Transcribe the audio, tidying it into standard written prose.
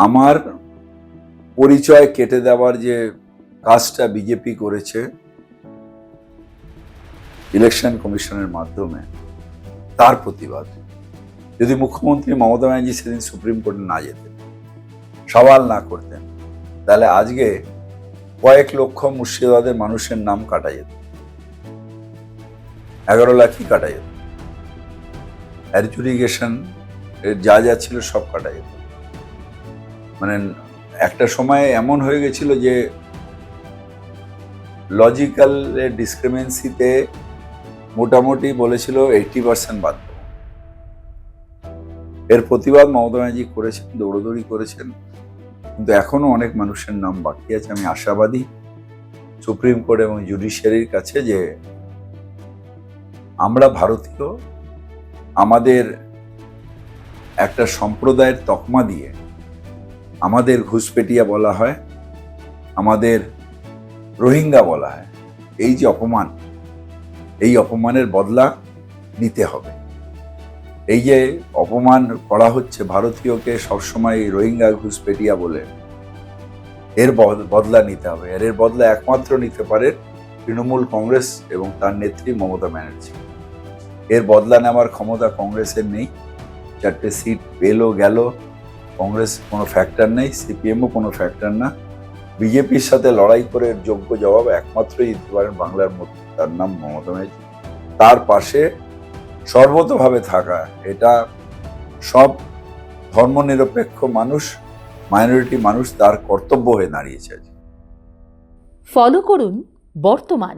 আমার পরিচয় কেটে দেওয়ার যে কাজটা বিজেপি করেছে ইলেকশন কমিশনের মাধ্যমে, তার প্রতিবাদ। যদি মুখ্যমন্ত্রী মমতা ব্যানার্জি সেদিন সুপ্রিম কোর্টে না যেতেন, সওয়াল না করতেন, তাহলে আজকে কয়েক লক্ষ মুর্শিদাবাদের মানুষের নাম কাটা যেত, 11 লাখই কাটা যেত, অ্যাডজুডিকেশন এর যা যা ছিল সব কাটা যেত। মানে একটা সময় এমন হয়ে গেছিল যে লজিক্যাল ডিসক্রিমিনেন্সিতে মোটামুটি বলেছিল 80% বাদ দেব। এর প্রতিবাদ মমতা ব্যানার্জি করেছেন, দৌড়দৌড়ি করেছেন, কিন্তু এখনো অনেক মানুষের নাম বাকি আছে। আমি আশাবাদী সুপ্রিম কোর্ট এবং জুডিশিয়ারির কাছে যে আমরা ভারতীয়, আমাদের একটা সম্প্রদায়ের তকমা দিয়ে আমাদের ঘুষপেটিয়া বলা হয়, আমাদের রোহিঙ্গা বলা হয়। এই যে অপমান, এই অপমানের বদলা নিতে হবে। এই যে অপমান করা হচ্ছে ভারতীয়কে সবসময় রোহিঙ্গা ঘুষপেটিয়া বলে, এর বদলা নিতে হবে। এর বদলা একমাত্র নিতে পারে তৃণমূল কংগ্রেস এবং তার নেত্রী মমতা ব্যানার্জি। এর বদলা নেওয়ার ক্ষমতা কংগ্রেসের নেই। 4টে সিট পেলো গেল, কংগ্রেস কোনো ফ্যাক্টর নেই, সিপিএমও কোনো ফ্যাক্টর না। বিজেপির সাথে লড়াই করে যোগ্য জবাব একমাত্রই দিতে পারেন বাংলার মধ্যে, তার নাম মমতা ব্যানার্জি। তার পাশে সর্বতোভাবে থাকা, এটা সব ধর্মনিরপেক্ষ মানুষ, মাইনরিটি মানুষ, তার কর্তব্য হয়ে দাঁড়িয়েছে। ফলো করুন বর্তমান।